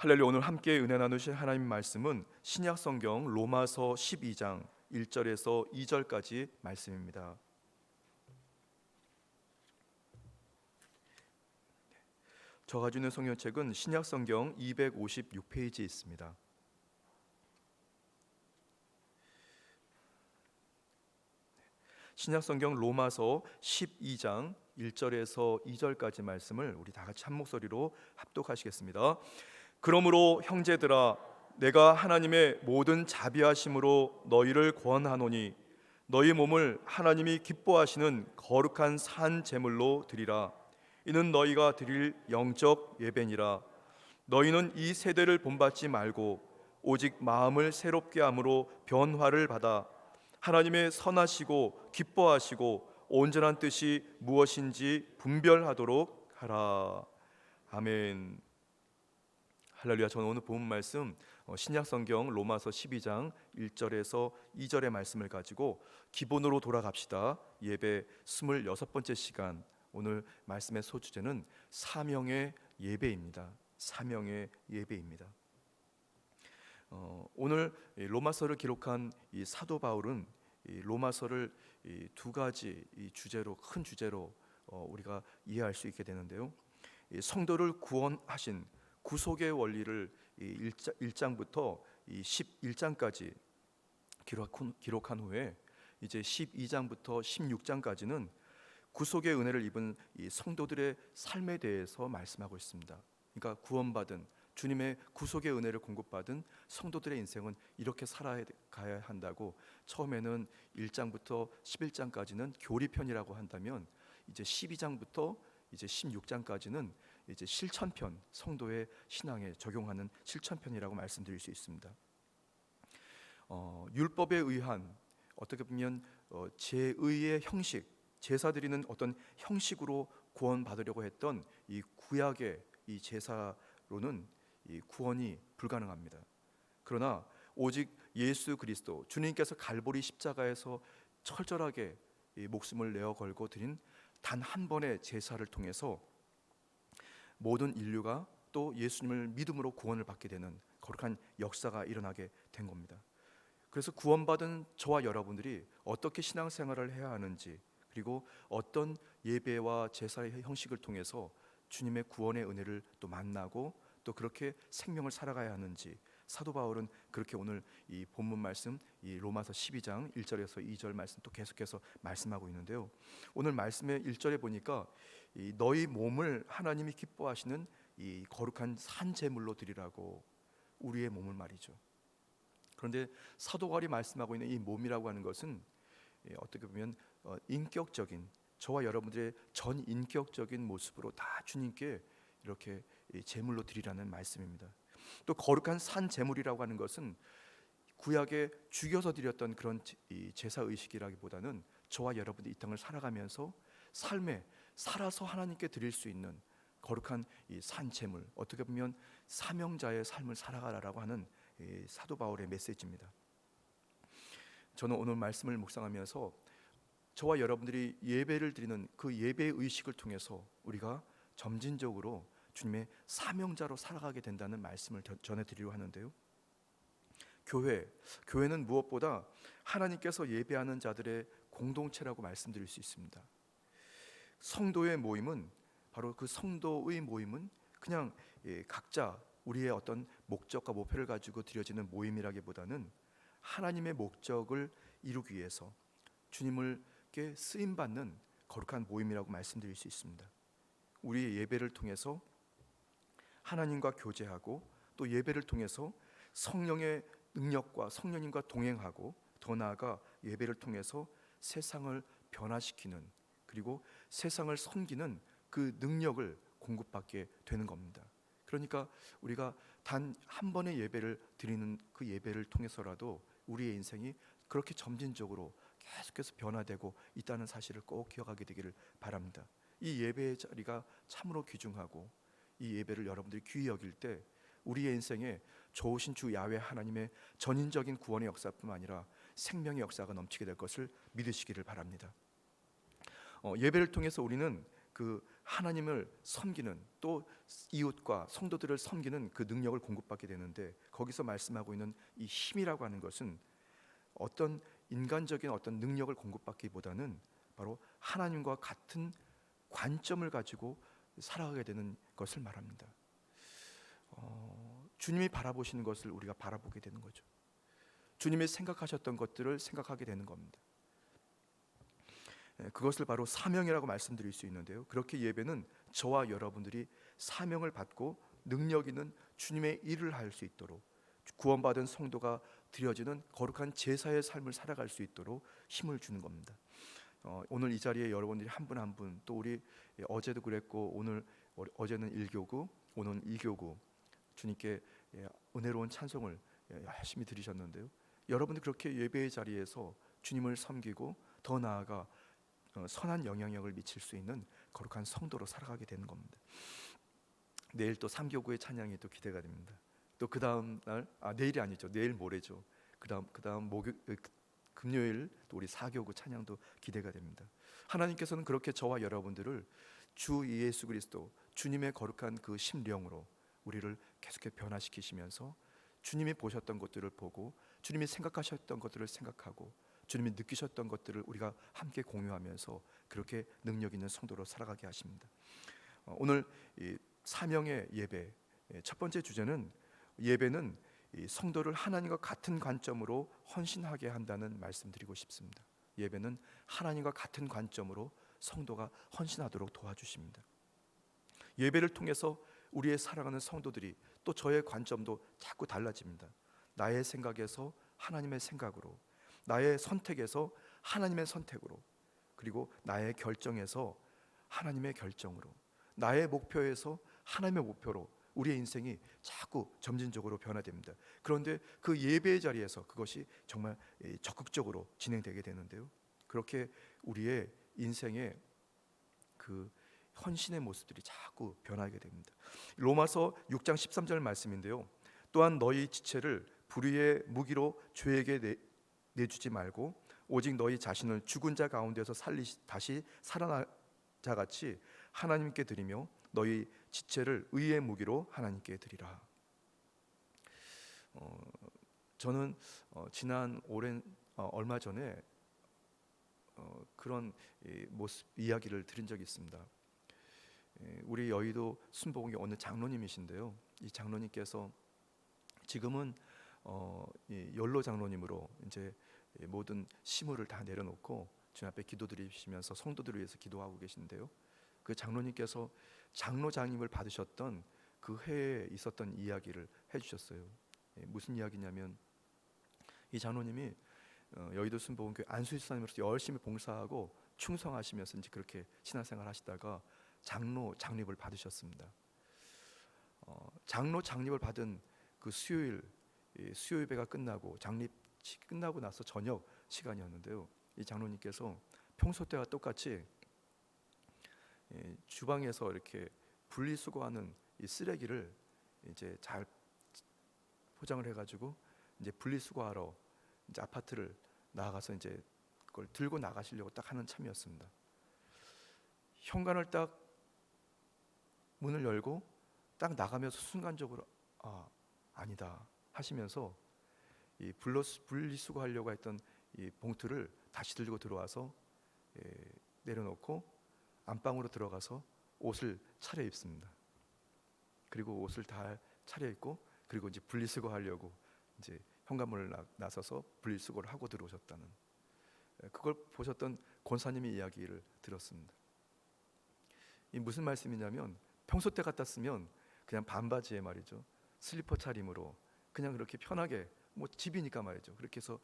할렐루야. 오늘 함께 은혜 나누실 하나님 말씀은 신약 성경 로마서 12장 1절에서 2절까지 말씀입니다. 저 가지고 있는 성경책은 신약 성경 256페이지에 있습니다. 신약 성경 로마서 12장 1절에서 2절까지 말씀을 우리 다 같이 한 목소리로 합독하시겠습니다. 그러므로 형제들아, 내가 하나님의 모든 자비하심으로 너희를 권하노니 너희 몸을 하나님이 기뻐하시는 거룩한 산 제물로 드리라. 이는 너희가 드릴 영적 예배니라. 너희는 이 세대를 본받지 말고 오직 마음을 새롭게 함으로 변화를 받아 하나님의 선하시고 기뻐하시고 온전한 뜻이 무엇인지 분별하도록 하라. 아멘. 할렐루야. 저는 오늘 본 말씀 신약 성경 로마서 12장 1절에서 2절의 말씀을 가지고 기본으로 돌아갑시다. 예배 26번째 시간. 오늘 말씀의 소주제는 사명의 예배입니다. 사명의 예배입니다. 오늘 로마서를 기록한 이 사도 바울은 이 로마서를 두 가지 주제로, 큰 주제로 우리가 이해할 수 있게 되는데요. 성도를 구원하신 구속의 원리를 1장부터 11장까지 기록한 후에 이제 12장부터 16장까지는 구속의 은혜를 입은 이 성도들의 삶에 대해서 말씀하고 있습니다. 그러니까 구원받은 주님의 구속의 은혜를 공급받은 성도들의 인생은 이렇게 살아가야 한다고, 처음에는 1장부터 11장까지는 교리편이라고 한다면 이제 12장부터 이제 16장까지는 이제 실천편, 성도의 신앙에 적용하는 실천편이라고 말씀드릴 수 있습니다. 율법에 의한 어떻게 보면 제의의 형식, 제사 드리는 어떤 형식으로 구원받으려고 했던 이 구약의 이 제사로는 이 구원이 불가능합니다. 그러나 오직 예수 그리스도 주님께서 갈보리 십자가에서 철저하게 이 목숨을 내어 걸고 드린 단 한 번의 제사를 통해서 모든 인류가 또 예수님을 믿음으로 구원을 받게 되는 거룩한 역사가 일어나게 된 겁니다. 그래서 구원받은 저와 여러분들이 어떻게 신앙생활을 해야 하는지, 그리고 어떤 예배와 제사의 형식을 통해서 주님의 구원의 은혜를 또 만나고 또 그렇게 생명을 살아가야 하는지, 사도 바울은 그렇게 오늘 이 본문 말씀, 이 로마서 12장 1절에서 2절 말씀 또 계속해서 말씀하고 있는데요. 오늘 말씀의 1절에 보니까 이 너희 몸을 하나님이 기뻐하시는 이 거룩한 산 제물로 드리라고, 우리의 몸을 말이죠. 그런데 사도 바울이 말씀하고 있는 이 몸이라고 하는 것은 어떻게 보면 인격적인, 저와 여러분들의 전 인격적인 모습으로 다 주님께 이렇게 제물로 드리라는 말씀입니다. 또 거룩한 산 제물이라고 하는 것은 구약에 죽여서 드렸던 그런 제사 의식이라기보다는 저와 여러분들이 이 땅을 살아가면서 삶에 살아서 하나님께 드릴 수 있는 거룩한 이 산 제물, 어떻게 보면 사명자의 삶을 살아가라라고 하는 사도 바울의 메시지입니다. 저는 오늘 말씀을 묵상하면서 저와 여러분들이 예배를 드리는 그 예배의 의식을 통해서 우리가 점진적으로 주님의 사명자로 살아가게 된다는 말씀을 전해드리려 하는데요. 교회는 무엇보다 하나님께서 예배하는 자들의 공동체라고 말씀드릴 수 있습니다. 성도의 모임은, 바로 그 성도의 모임은 그냥 각자 우리의 어떤 목적과 목표를 가지고 드려지는 모임이라기보다는 하나님의 목적을 이루기 위해서 주님께 쓰임받는 거룩한 모임이라고 말씀드릴 수 있습니다. 우리의 예배를 통해서 하나님과 교제하고, 또 예배를 통해서 성령의 능력과 성령님과 동행하고, 더 나아가 예배를 통해서 세상을 변화시키는, 그리고 세상을 섬기는 그 능력을 공급받게 되는 겁니다. 그러니까 우리가 단 한 번의 예배를 드리는 그 예배를 통해서라도 우리의 인생이 그렇게 점진적으로 계속해서 변화되고 있다는 사실을 꼭 기억하게 되기를 바랍니다. 이 예배의 자리가 참으로 귀중하고, 이 예배를 여러분들이 귀히 여길 때 우리의 인생에 좋으신 주 야훼 하나님의 전인적인 구원의 역사뿐만 아니라 생명의 역사가 넘치게 될 것을 믿으시기를 바랍니다. 예배를 통해서 우리는 그 하나님을 섬기는, 또 이웃과 성도들을 섬기는 그 능력을 공급받게 되는데, 거기서 말씀하고 있는 이 힘이라고 하는 것은 어떤 인간적인 어떤 능력을 공급받기보다는 바로 하나님과 같은 관점을 가지고 살아가게 되는 것을 말합니다. 주님이 바라보시는 것을 우리가 바라보게 되는 거죠. 주님이 생각하셨던 것들을 생각하게 되는 겁니다. 그것을 바로 사명이라고 말씀드릴 수 있는데요, 그렇게 예배는 저와 여러분들이 사명을 받고 능력 있는 주님의 일을 할 수 있도록, 구원받은 성도가 드려지는 거룩한 제사의 삶을 살아갈 수 있도록 힘을 주는 겁니다. 오늘 이 자리에 여러분들이 한 분 한 분, 또 우리 어제도 그랬고 오늘, 어제는 1교구, 오늘은 2교구 주님께 은혜로운 찬송을 열심히 드리셨는데요, 여러분들 그렇게 예배의 자리에서 주님을 섬기고 더 나아가 선한 영향력을 미칠 수 있는 거룩한 성도로 살아가게 되는 겁니다. 내일 또 3교구의 찬양이 또 기대가 됩니다. 또 그 다음 날, 내일이 아니죠, 내일 모레죠. 그 다음 금요일 또 우리 4교구 찬양도 기대가 됩니다. 하나님께서는 그렇게 저와 여러분들을 주 예수 그리스도, 주님의 거룩한 그 심령으로 우리를 계속해 변화시키시면서 주님이 보셨던 것들을 보고, 주님이 생각하셨던 것들을 생각하고, 주님이 느끼셨던 것들을 우리가 함께 공유하면서 그렇게 능력 있는 성도로 살아가게 하십니다. 오늘 이 사명의 예배, 첫 번째 주제는, 예배는 이 성도를 하나님과 같은 관점으로 헌신하게 한다는 말씀드리고 싶습니다. 예배는 하나님과 같은 관점으로 성도가 헌신하도록 도와주십니다. 예배를 통해서 우리의 사랑하는 성도들이, 또 저의 관점도 자꾸 달라집니다. 나의 생각에서 하나님의 생각으로, 나의 선택에서 하나님의 선택으로, 그리고 나의 결정에서 하나님의 결정으로, 나의 목표에서 하나님의 목표로 우리의 인생이 자꾸 점진적으로 변화됩니다. 그런데 그 예배의 자리에서 그것이 정말 적극적으로 진행되게 되는데요, 그렇게 우리의 인생의 그 헌신의 모습들이 자꾸 변하게 됩니다. 로마서 6장 13절 말씀인데요, 또한 너희 지체를 불의의 무기로 죄에게 내주지 말고 오직 너희 자신을 죽은 자 가운데서 다시 살아난 자같이 하나님께 드리며 너희 지체를 의의 무기로 하나님께 드리라. 저는 지난 얼마 전에 그런 이야기를 들은 적이 있습니다. 우리 여의도 순복음의 어느 장로님이신데요, 이 장로님께서 지금은 연로 장로님으로 이제 모든 시무를 다 내려놓고 주님 앞에 기도드리시면서 성도들을 위해서 기도하고 계신데요, 그 장로님께서 장로장임을 받으셨던 그 해에 있었던 이야기를 해주셨어요. 무슨 이야기냐면, 이 장로님이 여의도 순복음교회 안수일사님으로서 열심히 봉사하고 충성하시면서 이제 그렇게 신앙생활 하시다가 장로 장립을 받으셨습니다. 장로 장립을 받은 그 수요 예배가 끝나고 장립 끝나고 나서 저녁 시간이었는데요, 이 장로님께서 평소 때와 똑같이 주방에서 이렇게 분리수거하는 이 쓰레기를 이제 잘 포장을 해가지고 이제 분리수거하러 이제 아파트를 나가서 이제 그걸 들고 나가시려고 딱 하는 참이었습니다. 현관을 딱 문을 열고 딱 나가면서 순간적으로 아니다 하시면서 이 분리수거하려고 했던 이 봉투를 다시 들고 들어와서 내려놓고 안방으로 들어가서 옷을 차려입습니다. 그리고 옷을 다 차려입고, 그리고 이제 분리수거하려고 이제 현관문을 나서서 분리수거를 하고 들어오셨다는, 그걸 보셨던 권사님의 이야기를 들었습니다. 이 무슨 말씀이냐면, 평소 때 같았으면 그냥 반바지에 말이죠, 슬리퍼 차림으로 그냥 그렇게 편하게, 뭐 집이니까 말이죠, 그렇게 해서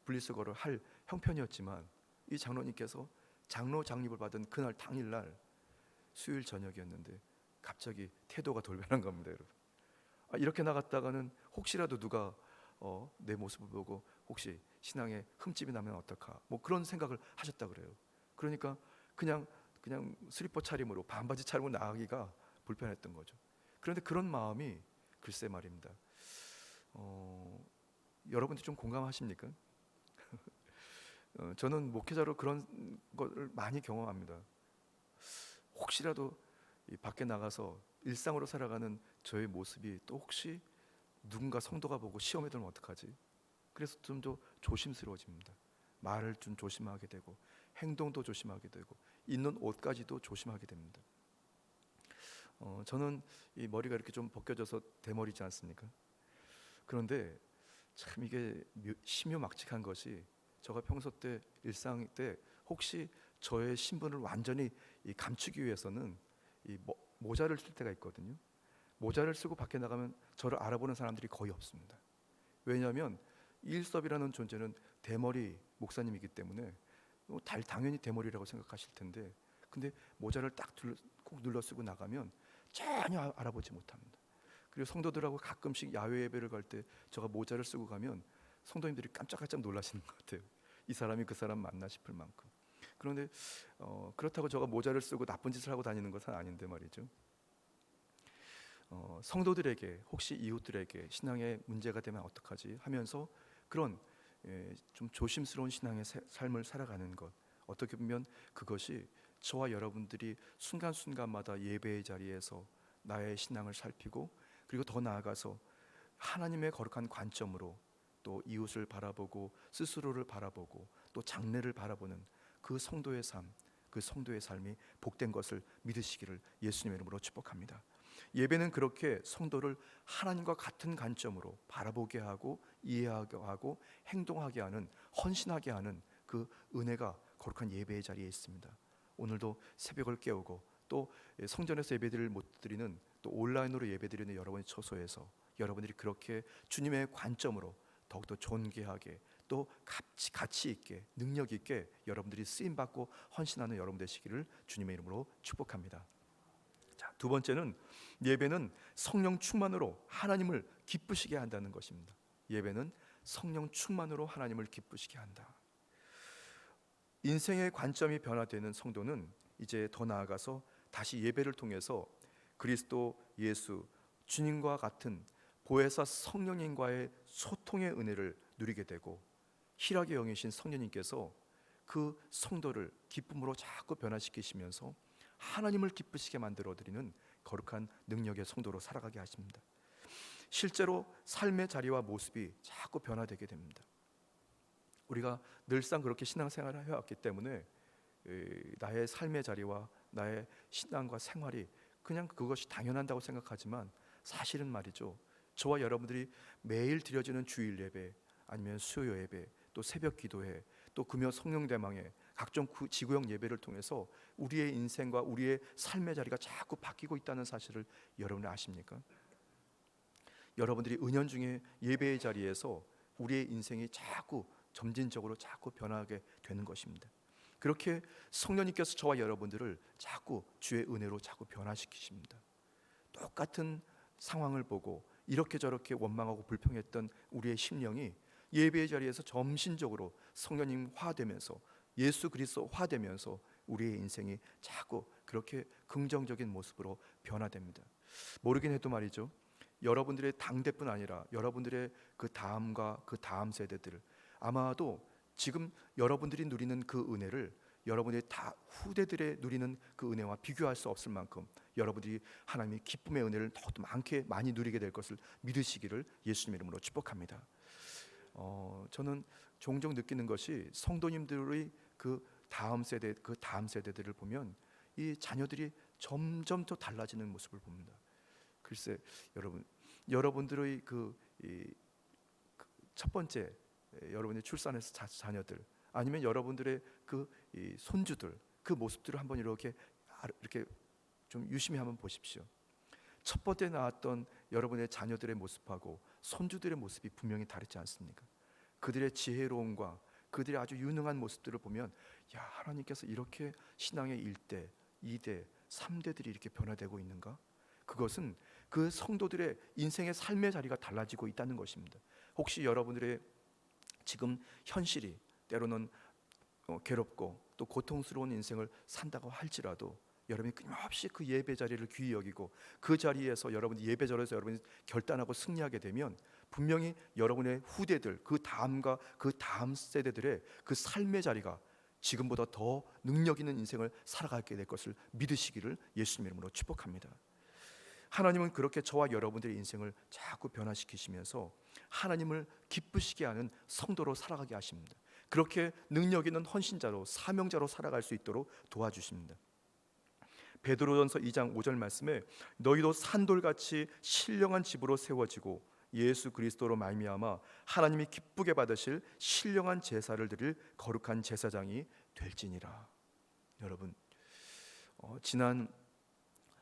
분리수거를 할 형편이었지만, 이 장로님께서 장로 장립을 받은 그날 당일날 수요일 저녁이었는데 갑자기 태도가 돌변한 겁니다, 여러분. 이렇게 나갔다가는 혹시라도 누가 내 모습을 보고 혹시 신앙에 흠집이 나면 어떡하, 뭐 그런 생각을 하셨다 그래요. 그러니까 그냥 슬리퍼 차림으로, 반바지 차림으로 나가기가 불편했던 거죠. 그런데 그런 마음이 글쎄 말입니다, 여러분들 좀 공감하십니까? 저는 목회자로 그런 것을 많이 경험합니다. 혹시라도 이 밖에 나가서 일상으로 살아가는 저의 모습이 또 혹시 누군가 성도가 보고 시험에 들면 어떡하지? 그래서 좀 더 조심스러워집니다. 말을 좀 조심하게 되고 행동도 조심하게 되고 입는 옷까지도 조심하게 됩니다. 저는 이 머리가 이렇게 좀 벗겨져서 대머리지 않습니까? 그런데 참 이게 심요막직한 것이, 제가 평소 때 일상 때 혹시 저의 신분을 완전히 감추기 위해서는 이 모자를 쓸 때가 있거든요. 모자를 쓰고 밖에 나가면 저를 알아보는 사람들이 거의 없습니다. 왜냐하면 이일섭이라는 존재는 대머리 목사님이기 때문에 당연히 대머리라고 생각하실 텐데, 근데 모자를 꼭 눌러 쓰고 나가면 전혀 알아보지 못합니다. 그리고 성도들하고 가끔씩 야외 예배를 갈 때 제가 모자를 쓰고 가면 성도님들이 깜짝깜짝 놀라시는 것 같아요. 이 사람이 그 사람 맞나 싶을 만큼. 그런데 그렇다고 제가 모자를 쓰고 나쁜 짓을 하고 다니는 것은 아닌데 말이죠. 성도들에게, 혹시 이웃들에게 신앙에 문제가 되면 어떡하지 하면서 그런 좀 조심스러운 신앙의 삶을 살아가는 것, 어떻게 보면 그것이 저와 여러분들이 순간순간마다 예배의 자리에서 나의 신앙을 살피고, 그리고 더 나아가서 하나님의 거룩한 관점으로 또 이웃을 바라보고 스스로를 바라보고 또 장래를 바라보는 그 성도의 삶, 그 성도의 삶이 복된 것을 믿으시기를 예수님의 이름으로 축복합니다. 예배는 그렇게 성도를 하나님과 같은 관점으로 바라보게 하고 이해하게 하고 행동하게 하는, 헌신하게 하는 그 은혜가 거룩한 예배의 자리에 있습니다. 오늘도 새벽을 깨우고 또 성전에서 예배드릴 못 드리는, 또 온라인으로 예배드리는 여러분의 처소에서 여러분들이 그렇게 주님의 관점으로 더욱더 존귀하게 또 가치 있게 능력 있게 여러분들이 쓰임 받고 헌신하는 여러분 되시기를 주님의 이름으로 축복합니다. 자, 두 번째는 예배는 성령 충만으로 하나님을 기쁘시게 한다는 것입니다. 예배는 성령 충만으로 하나님을 기쁘시게 한다. 인생의 관점이 변화되는 성도는 이제 더 나아가서 다시 예배를 통해서 그리스도 예수 주님과 같은 보혜사 성령님과의 소통의 은혜를 누리게 되고, 희락의 영이신 성령님께서 그 성도를 기쁨으로 자꾸 변화시키시면서 하나님을 기쁘시게 만들어드리는 거룩한 능력의 성도로 살아가게 하십니다. 실제로 삶의 자리와 모습이 자꾸 변화되게 됩니다. 우리가 늘상 그렇게 신앙생활을 해왔기 때문에 나의 삶의 자리와 나의 신앙과 생활이 그냥 그것이 당연한다고 생각하지만, 사실은 말이죠, 저와 여러분들이 매일 드려지는 주일 예배, 아니면 수요 예배, 또 새벽 기도회, 또 금요 성령 대망회, 각종 지구형 예배를 통해서 우리의 인생과 우리의 삶의 자리가 자꾸 바뀌고 있다는 사실을 여러분이 아십니까? 여러분들이 은연중에 예배의 자리에서 우리의 인생이 자꾸 점진적으로 자꾸 변하게 되는 것입니다. 그렇게 성령님께서 저와 여러분들을 자꾸 주의 은혜로 자꾸 변화시키십니다. 똑같은 상황을 보고 이렇게 저렇게 원망하고 불평했던 우리의 심령이 예배의 자리에서 점진적으로 성령님 화되면서 예수 그리스도 화되면서 우리의 인생이 자꾸 그렇게 긍정적인 모습으로 변화됩니다. 모르긴 해도 말이죠, 여러분들의 당대뿐 아니라 여러분들의 그 다음과 그 다음 세대들, 아마도 지금 여러분들이 누리는 그 은혜를 여러분의 다 후대들의 누리는 그 은혜와 비교할 수 없을 만큼 여러분들이 하나님의 기쁨의 은혜를 더 많이 누리게 될 것을 믿으시기를 예수님의 이름으로 축복합니다. 저는 종종 느끼는 것이, 성도님들의 그 다음 세대들을 보면 이 자녀들이 점점 더 달라지는 모습을 봅니다. 글쎄, 여러분들의 첫 번째 여러분이 출산해서 자녀들, 아니면 여러분들의 그 손주들, 그 모습들을 한번 이렇게 좀 유심히 한번 보십시오. 첫 번째 나왔던 여러분의 자녀들의 모습하고 손주들의 모습이 분명히 다르지 않습니까? 그들의 지혜로움과 그들의 아주 유능한 모습들을 보면, 야, 하나님께서 이렇게 신앙의 1대, 2대, 3대들이 이렇게 변화되고 있는가? 그것은 그 성도들의 인생의 삶의 자리가 달라지고 있다는 것입니다. 혹시 여러분들의 지금 현실이 때로는 괴롭고 또 고통스러운 인생을 산다고 할지라도, 여러분이 끊임없이 그 예배 자리를 귀히 여기고 그 자리에서 여러분이 예배 자리에서 여러분이 결단하고 승리하게 되면, 분명히 여러분의 후대들, 그 다음과 그 다음 세대들의 그 삶의 자리가 지금보다 더 능력 있는 인생을 살아가게 될 것을 믿으시기를 예수님 이름으로 축복합니다. 하나님은 그렇게 저와 여러분들의 인생을 자꾸 변화시키시면서 하나님을 기쁘시게 하는 성도로 살아가게 하십니다. 그렇게 능력 있는 헌신자로, 사명자로 살아갈 수 있도록 도와주십니다. 베드로전서 2장 5절 말씀에 너희도 산돌같이 신령한 집으로 세워지고 예수 그리스도로 말미암아 하나님이 기쁘게 받으실 신령한 제사를 드릴 거룩한 제사장이 될지니라. 여러분, 지난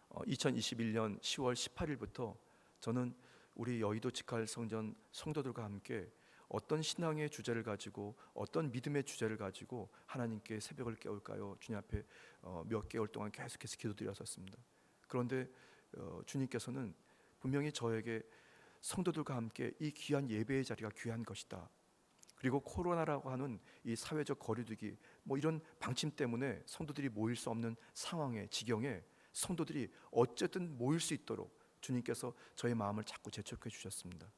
2021년 10월 18일부터 저는 우리 여의도 직할 성전 성도들과 함께 어떤 신앙의 주제를 가지고, 어떤 믿음의 주제를 가지고 하나님께 새벽을 깨울까요? 주님 앞에 몇 개월 동안 계속해서 기도드렸었습니다. 그런데 주님께서는 분명히 저에게 성도들과 함께 이 귀한 예배의 자리가 귀한 것이다, 그리고 코로나라고 하는 이 사회적 거리두기 이런 방침 때문에 성도들이 모일 수 없는 상황에, 지경에 성도들이 어쨌든 모일 수 있도록 주님께서 저의 마음을 자꾸 재촉해 주셨습니다.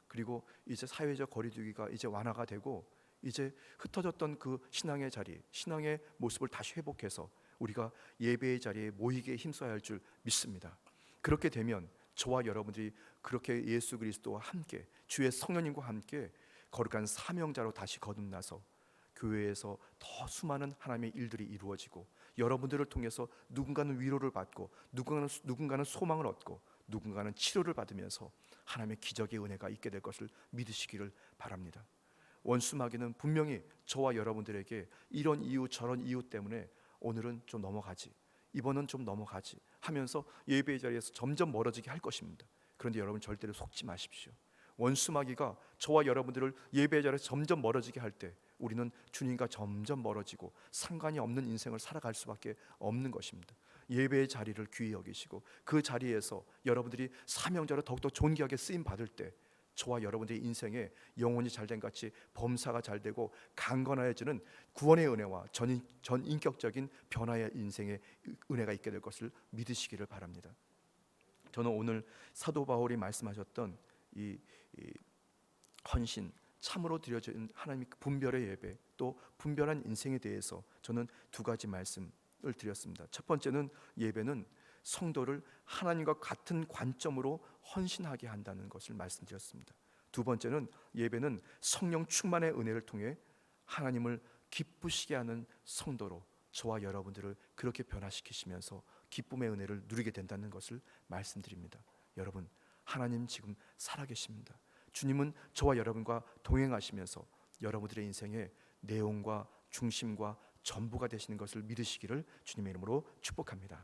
그리고 이제 사회적 거리두기가 이제 완화가 되고 이제 흩어졌던 그 신앙의 자리, 신앙의 모습을 다시 회복해서 우리가 예배의 자리에 모이게 힘써야 할 줄 믿습니다. 그렇게 되면 저와 여러분들이 그렇게 예수 그리스도와 함께, 주의 성령님과 함께 거룩한 사명자로 다시 거듭나서 교회에서 더 수많은 하나님의 일들이 이루어지고, 여러분들을 통해서 누군가는 위로를 받고, 누군가는 소망을 얻고, 누군가는 치료를 받으면서 하나님의 기적의 은혜가 있게 될 것을 믿으시기를 바랍니다. 원수 마귀는 분명히 저와 여러분들에게 이런 이유 저런 이유 때문에 오늘은 좀 넘어가지, 이번은 좀 넘어가지 하면서 예배의 자리에서 점점 멀어지게 할 것입니다. 그런데 여러분 절대로 속지 마십시오. 원수 마귀가 저와 여러분들을 예배의 자리에서 점점 멀어지게 할 때 우리는 주님과 점점 멀어지고 상관이 없는 인생을 살아갈 수밖에 없는 것입니다. 예배의 자리를 귀히 여기시고 그 자리에서 여러분들이 사명자로 더욱더 존귀하게 쓰임 받을 때 저와 여러분들의 인생에 영혼이 잘된 같이 범사가 잘되고 강건해지는 구원의 은혜와 전인격적인 변화의 인생의 은혜가 있게 될 것을 믿으시기를 바랍니다. 저는 오늘 사도 바울이 말씀하셨던 이 헌신, 참으로 드려진 하나님의 분별의 예배, 또 분별한 인생에 대해서 저는 두 가지 말씀을 드렸습니다. 첫 번째는 예배는 성도를 하나님과 같은 관점으로 헌신하게 한다는 것을 말씀드렸습니다. 두 번째는 예배는 성령 충만의 은혜를 통해 하나님을 기쁘시게 하는 성도로 저와 여러분들을 그렇게 변화시키시면서 기쁨의 은혜를 누리게 된다는 것을 말씀드립니다. 여러분, 하나님 지금 살아계십니다. 주님은 저와 여러분과 동행하시면서 여러분들의 인생의 내용과 중심과 전부가 되시는 것을 믿으시기를 주님의 이름으로 축복합니다.